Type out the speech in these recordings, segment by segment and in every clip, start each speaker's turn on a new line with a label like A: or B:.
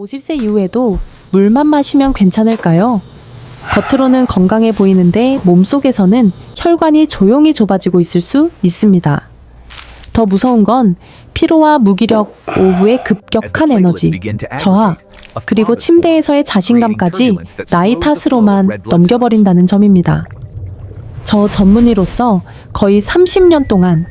A: 50세 이후에도 물만 마시면 괜찮을까요? 겉으로는 건강해 보이는데 몸속에서는 혈관이 조용히 좁아지고 있을 수 있습니다. 더 무서운 건 피로와 무기력, 오후의 급격한 에너지, 저하, 그리고 침대에서의 자신감까지 나이 탓으로만 넘겨버린다는 점입니다. 저 전문의로서 거의 30년 동안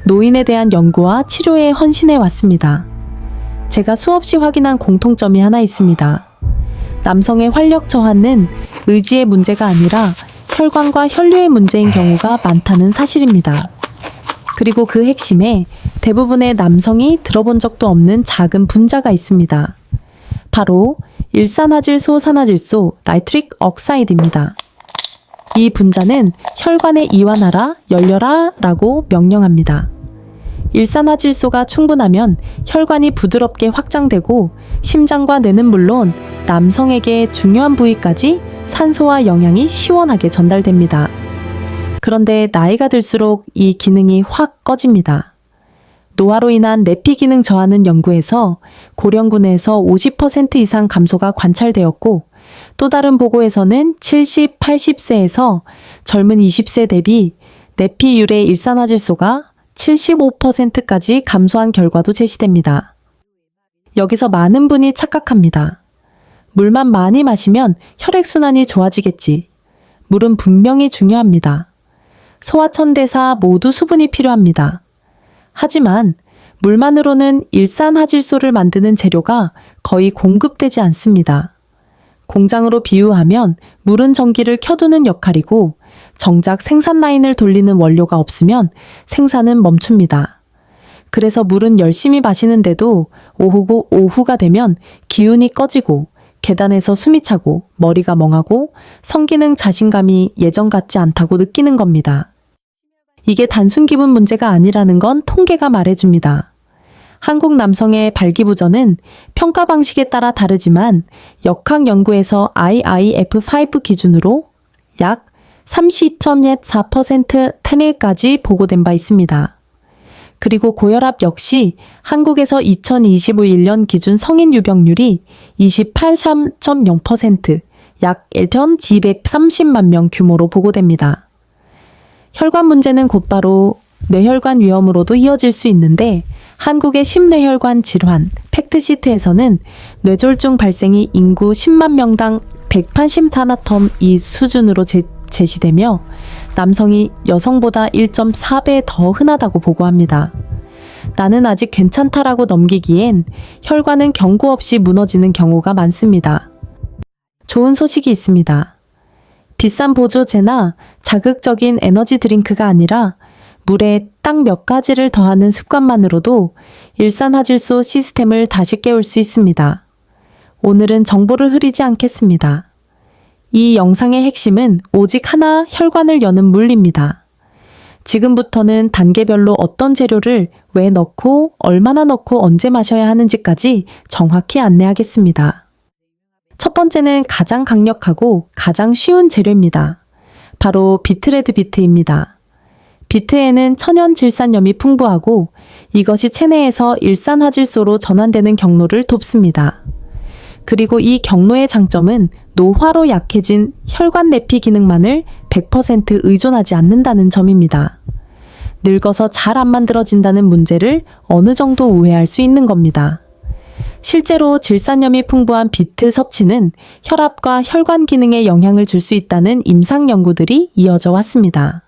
A: 노인에 대한 연구와 치료에 헌신해 왔습니다. 제가 수없이 확인한 공통점이 하나 있습니다. 남성의 활력 저하는 의지의 문제가 아니라 혈관과 혈류의 문제인 경우가 많다는 사실입니다. 그리고 그 핵심에 대부분의 남성이 들어본 적도 없는 작은 분자가 있습니다. 바로 일산화질소 산화질소 나이트릭 억사이드입니다. 이 분자는 혈관에 이완하라, 열려라 라고 명령합니다. 일산화질소가 충분하면 혈관이 부드럽게 확장되고 심장과 뇌는 물론 남성에게 중요한 부위까지 산소와 영양이 시원하게 전달됩니다. 그런데 나이가 들수록 이 기능이 확 꺼집니다. 노화로 인한 내피 기능 저하는 연구에서 고령군 내에서 50% 이상 감소가 관찰되었고 또 다른 보고에서는 70, 80세에서 젊은 20세 대비 내피율의 일산화질소가 75%까지 감소한 결과도 제시됩니다. 여기서 많은 분이 착각합니다. 물만 많이 마시면 혈액순환이 좋아지겠지. 물은 분명히 중요합니다. 소화천 대사 모두 수분이 필요합니다. 하지만 물만으로는 일산화질소를 만드는 재료가 거의 공급되지 않습니다. 공장으로 비유하면 물은 전기를 켜두는 역할이고 정작 생산 라인을 돌리는 원료가 없으면 생산은 멈춥니다. 그래서 물은 열심히 마시는데도 오후가 되면 기운이 꺼지고 계단에서 숨이 차고 머리가 멍하고 성기능 자신감이 예전 같지 않다고 느끼는 겁니다. 이게 단순 기분 문제가 아니라는 건 통계가 말해줍니다. 한국 남성의 발기부전은 평가 방식에 따라 다르지만 역학 연구에서 IIF5 기준으로 약 32.4% 태닐까지 보고된 바 있습니다. 그리고 고혈압 역시 한국에서 2021년 기준 성인 유병률이 28.0%, 약 1,230만 명 규모로 보고됩니다. 혈관 문제는 곧바로 뇌혈관 위험으로도 이어질 수 있는데 한국의 심뇌혈관 질환 팩트시트에서는 뇌졸중 발생이 인구 10만 명당 184나텀 이 수준으로 제시되며 남성이 여성보다 1.4배 더 흔하다고 보고합니다. 나는 아직 괜찮다라고 넘기기엔 혈관은 경고 없이 무너지는 경우가 많습니다. 좋은 소식이 있습니다. 비싼 보조제나 자극적인 에너지 드링크가 아니라 물에 딱 몇 가지를 더하는 습관만으로도 일산화질소 시스템을 다시 깨울 수 있습니다. 오늘은 정보를 흐리지 않겠습니다. 이 영상의 핵심은 오직 하나 혈관을 여는 물입니다. 지금부터는 단계별로 어떤 재료를 왜 넣고 얼마나 넣고 언제 마셔야 하는지까지 정확히 안내하겠습니다. 첫 번째는 가장 강력하고 가장 쉬운 재료입니다. 바로 비트레드 비트입니다. 비트에는 천연 질산염이 풍부하고 이것이 체내에서 일산화질소로 전환되는 경로를 돕습니다. 그리고 이 경로의 장점은 노화로 약해진 혈관 내피 기능만을 100% 의존하지 않는다는 점입니다. 늙어서 잘 안 만들어진다는 문제를 어느 정도 우회할 수 있는 겁니다. 실제로 질산염이 풍부한 비트 섭취는 혈압과 혈관 기능에 영향을 줄 수 있다는 임상 연구들이 이어져 왔습니다.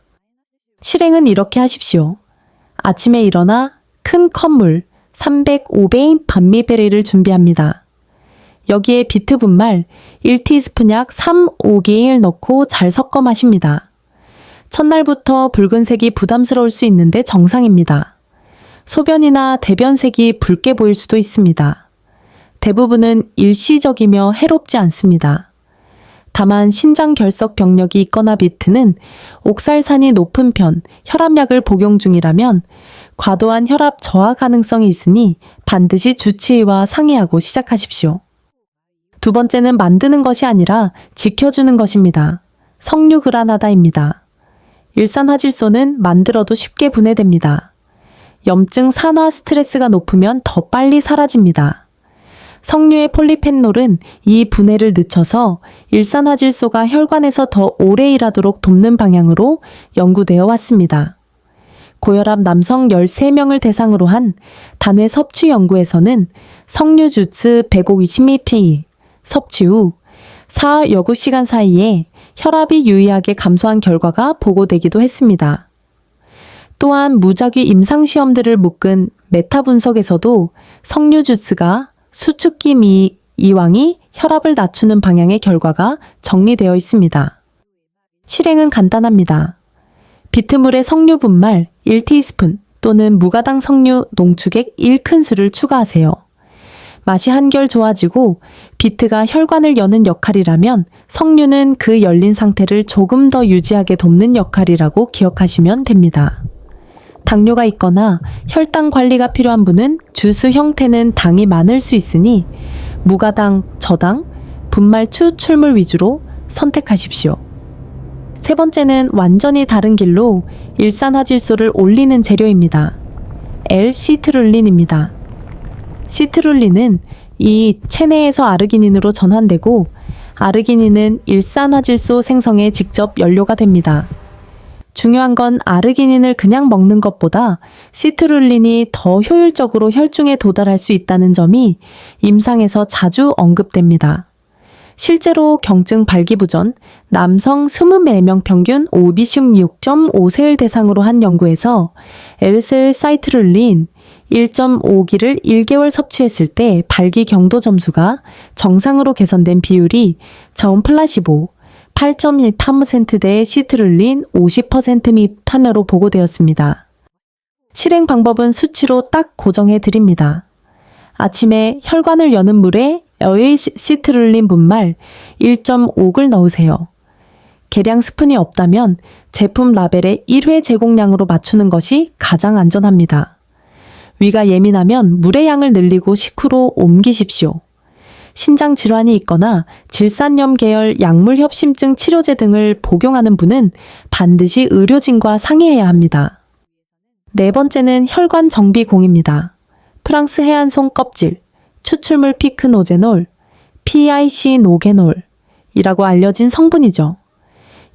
A: 실행은 이렇게 하십시오. 아침에 일어나 큰 컵물 305배인 반미베리를 준비합니다. 여기에 비트 분말 1티스푼 약 3-5개일 넣고 잘 섞어 마십니다. 첫날부터 붉은색이 부담스러울 수 있는데 정상입니다. 소변이나 대변색이 붉게 보일 수도 있습니다. 대부분은 일시적이며 해롭지 않습니다. 다만 신장 결석 병력이 있거나 비트는 옥살산이 높은 편 혈압약을 복용 중이라면 과도한 혈압 저하 가능성이 있으니 반드시 주치의와 상의하고 시작하십시오. 두 번째는 만드는 것이 아니라 지켜주는 것입니다. 석류그라나다입니다. 일산화질소는 만들어도 쉽게 분해됩니다. 염증 산화 스트레스가 높으면 더 빨리 사라집니다. 석류의 폴리페놀은 이 분해를 늦춰서 일산화질소가 혈관에서 더 오래 일하도록 돕는 방향으로 연구되어 왔습니다. 고혈압 남성 13명을 대상으로 한 단회 섭취 연구에서는 석류 주스 150ml 섭취 후 4여구 시간 사이에 혈압이 유의하게 감소한 결과가 보고되기도 했습니다. 또한 무작위 임상시험들을 묶은 메타 분석에서도 석류 주스가 수축기 이왕이 혈압을 낮추는 방향의 결과가 정리되어 있습니다. 실행은 간단합니다. 비트물에 석류 분말 1티스푼 또는 무가당 석류 농축액 1큰술을 추가하세요. 맛이 한결 좋아지고 비트가 혈관을 여는 역할이라면 석류는 그 열린 상태를 조금 더 유지하게 돕는 역할이라고 기억하시면 됩니다. 당뇨가 있거나 혈당 관리가 필요한 분은 주스 형태는 당이 많을 수 있으니 무가당, 저당, 분말 추출물 위주로 선택하십시오. 세 번째는 완전히 다른 길로 일산화질소를 올리는 재료입니다. L-시트룰린입니다. 시트룰린은 이 체내에서 아르기닌으로 전환되고 아르기닌은 일산화질소 생성의 직접 연료가 됩니다. 중요한 건 아르기닌을 그냥 먹는 것보다 시트룰린이 더 효율적으로 혈중에 도달할 수 있다는 점이 임상에서 자주 언급됩니다. 실제로 경증 발기부전 남성 24명 평균 오비슘 6.5세를 대상으로 한 연구에서 엘셀사이트룰린 1.5기를 1개월 섭취했을 때 발기 경도 점수가 정상으로 개선된 비율이 저온 플라시보 8.1% 시트룰린 50% 미만으로 보고되었습니다. 실행 방법은 수치로 딱 고정해 드립니다. 아침에 혈관을 여는 물에 시트룰린 분말 1.5글 넣으세요. 계량 스푼이 없다면 제품 라벨의 1회 제공량으로 맞추는 것이 가장 안전합니다. 위가 예민하면 물의 양을 늘리고 식후로 옮기십시오. 신장 질환이 있거나 질산염 계열 약물 협심증 치료제 등을 복용하는 분은 반드시 의료진과 상의해야 합니다. 네 번째는 혈관 정비공입니다. 프랑스 해안송 껍질, 추출물 피크노제놀, PIC 노게놀이라고 알려진 성분이죠.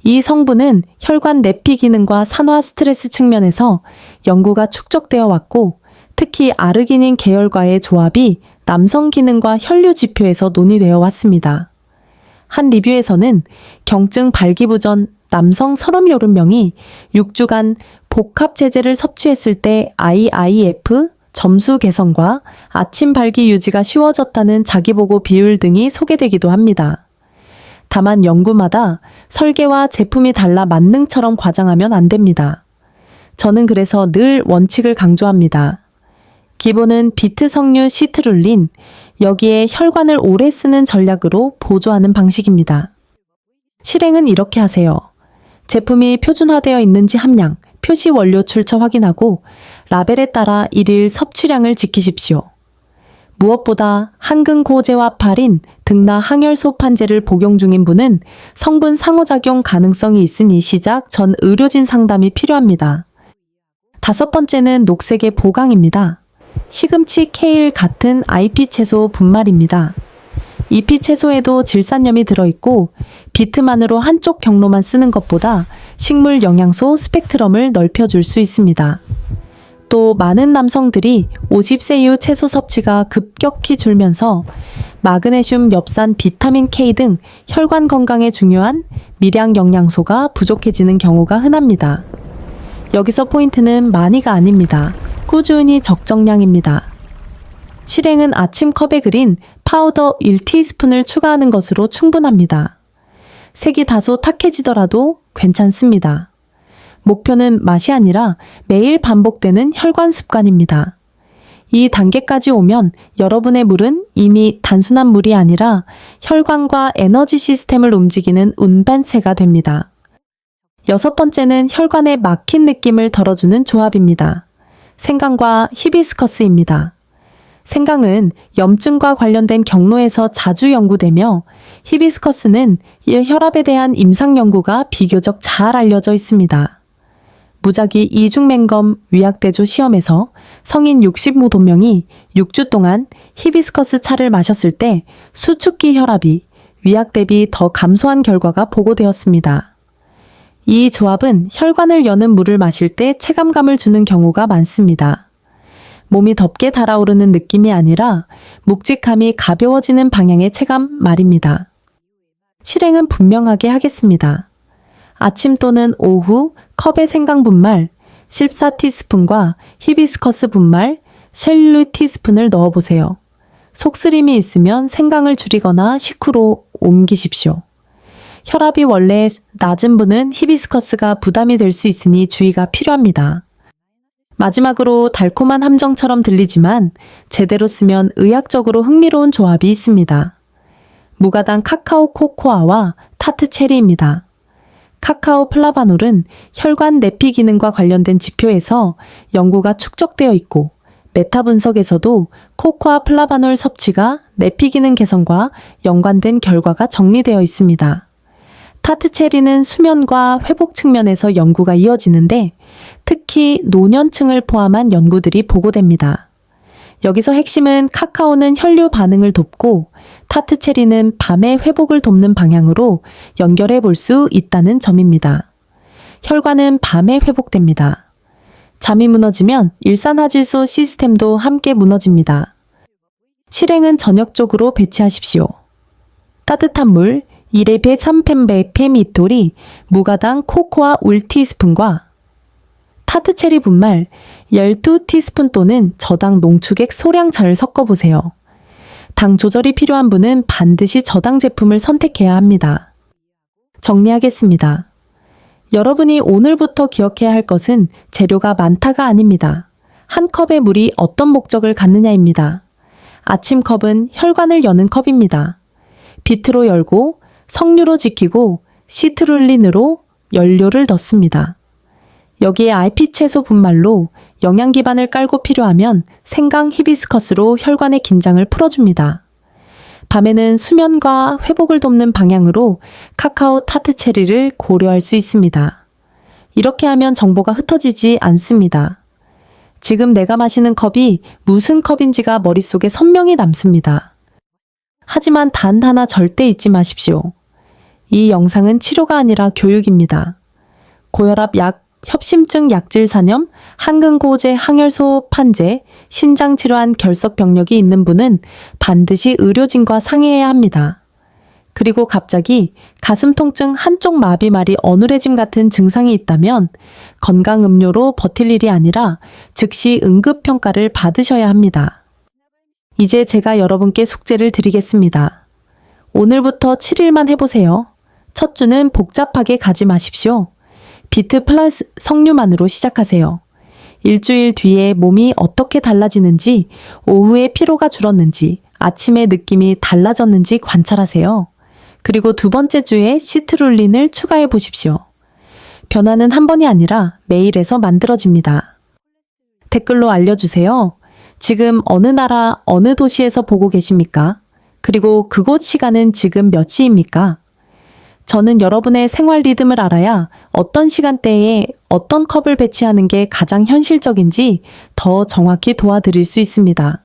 A: 이 성분은 혈관 내피 기능과 산화 스트레스 측면에서 연구가 축적되어 왔고 특히 아르기닌 계열과의 조합이 남성 기능과 혈류 지표에서 논의되어 왔습니다. 한 리뷰에서는 경증 발기부전 남성 37명이 6주간 복합 제제를 섭취했을 때 IIF 점수 개선과 아침 발기 유지가 쉬워졌다는 자기보고 비율 등이 소개되기도 합니다. 다만 연구마다 설계와 제품이 달라 만능처럼 과장하면 안 됩니다. 저는 그래서 늘 원칙을 강조합니다. 기본은 비트 석류 시트룰린, 여기에 혈관을 오래 쓰는 전략으로 보조하는 방식입니다. 실행은 이렇게 하세요. 제품이 표준화되어 있는지 함량, 표시 원료 출처 확인하고 라벨에 따라 일일 섭취량을 지키십시오. 무엇보다 항근고제화파린, 등나 항혈소판제를 복용 중인 분은 성분 상호작용 가능성이 있으니 시작 전 의료진 상담이 필요합니다. 다섯 번째는 녹색의 보강입니다. 시금치, 케일 같은 IP 채소 분말입니다. 잎이 채소에도 질산염이 들어있고 비트만으로 한쪽 경로만 쓰는 것보다 식물 영양소 스펙트럼을 넓혀줄 수 있습니다. 또 많은 남성들이 50세 이후 채소 섭취가 급격히 줄면서 마그네슘, 엽산, 비타민 K 등 혈관 건강에 중요한 미량 영양소가 부족해지는 경우가 흔합니다. 여기서 포인트는 많이가 아닙니다. 꾸준히 적정량입니다. 실행은 아침 컵에 그린 파우더 1티스푼을 추가하는 것으로 충분합니다. 색이 다소 탁해지더라도 괜찮습니다. 목표는 맛이 아니라 매일 반복되는 혈관 습관입니다. 이 단계까지 오면 여러분의 물은 이미 단순한 물이 아니라 혈관과 에너지 시스템을 움직이는 운반체가 됩니다. 여섯 번째는 혈관에 막힌 느낌을 덜어주는 조합입니다. 생강과 히비스커스입니다. 생강은 염증과 관련된 경로에서 자주 연구되며 히비스커스는 혈압에 대한 임상 연구가 비교적 잘 알려져 있습니다. 무작위 이중맹검 위약대조 시험에서 성인 65명이 6주 동안 히비스커스 차를 마셨을 때 수축기 혈압이 위약 대비 더 감소한 결과가 보고되었습니다. 이 조합은 혈관을 여는 물을 마실 때 체감감을 주는 경우가 많습니다. 몸이 덥게 달아오르는 느낌이 아니라 묵직함이 가벼워지는 방향의 체감 말입니다. 실행은 분명하게 하겠습니다. 아침 또는 오후 컵에 생강 분말 14티스푼과 히비스커스 분말 셸류 티스푼을 넣어보세요. 속쓰림이 있으면 생강을 줄이거나 식후로 옮기십시오. 혈압이 원래 낮은 분은 히비스커스가 부담이 될 수 있으니 주의가 필요합니다. 마지막으로 달콤한 함정처럼 들리지만 제대로 쓰면 의학적으로 흥미로운 조합이 있습니다. 무가당 카카오 코코아와 타트 체리입니다. 카카오 플라바놀은 혈관 내피 기능과 관련된 지표에서 연구가 축적되어 있고 메타 분석에서도 코코아 플라바놀 섭취가 내피 기능 개선과 연관된 결과가 정리되어 있습니다. 타트 체리는 수면과 회복 측면에서 연구가 이어지는데 특히 노년층을 포함한 연구들이 보고됩니다. 여기서 핵심은 카카오는 혈류 반응을 돕고 타트 체리는 밤의 회복을 돕는 방향으로 연결해 볼 수 있다는 점입니다. 혈관은 밤에 회복됩니다. 잠이 무너지면 일산화질소 시스템도 함께 무너집니다. 실행은 저녁적으로 배치하십시오. 따뜻한 물 1에 103펜배 폐미입돌이 무가당 코코아 울티스푼과 타트체리 분말 12티스푼 또는 저당 농축액 소량차를 섞어보세요. 당 조절이 필요한 분은 반드시 저당 제품을 선택해야 합니다. 정리하겠습니다. 여러분이 오늘부터 기억해야 할 것은 재료가 많다가 아닙니다. 한 컵의 물이 어떤 목적을 갖느냐입니다. 아침 컵은 혈관을 여는 컵입니다. 비트로 열고 석류로 지키고 시트룰린으로 연료를 넣습니다. 여기에 RP 채소 분말로 영양 기반을 깔고 필요하면 생강 히비스커스로 혈관의 긴장을 풀어줍니다. 밤에는 수면과 회복을 돕는 방향으로 카카오 타트 체리를 고려할 수 있습니다. 이렇게 하면 정보가 흩어지지 않습니다. 지금 내가 마시는 컵이 무슨 컵인지가 머릿속에 선명히 남습니다. 하지만 단 하나 절대 잊지 마십시오. 이 영상은 치료가 아니라 교육입니다. 고혈압 약, 협심증 약질 사념, 항근고제 항혈소 판제, 신장질환 결석 병력이 있는 분은 반드시 의료진과 상의해야 합니다. 그리고 갑자기 가슴 통증 한쪽 마비말이 어눌해짐 같은 증상이 있다면 건강음료로 버틸 일이 아니라 즉시 응급평가를 받으셔야 합니다. 이제 제가 여러분께 숙제를 드리겠습니다. 오늘부터 7일만 해보세요. 첫 주는 복잡하게 가지 마십시오. 비트 플러스 석류만으로 시작하세요. 일주일 뒤에 몸이 어떻게 달라지는지, 오후에 피로가 줄었는지, 아침에 느낌이 달라졌는지 관찰하세요. 그리고 두 번째 주에 시트룰린을 추가해 보십시오. 변화는 한 번이 아니라 매일에서 만들어집니다. 댓글로 알려주세요. 지금 어느 나라, 어느 도시에서 보고 계십니까? 그리고 그곳 시간은 지금 몇 시입니까? 저는 여러분의 생활 리듬을 알아야 어떤 시간대에 어떤 컵을 배치하는 게 가장 현실적인지 더 정확히 도와드릴 수 있습니다.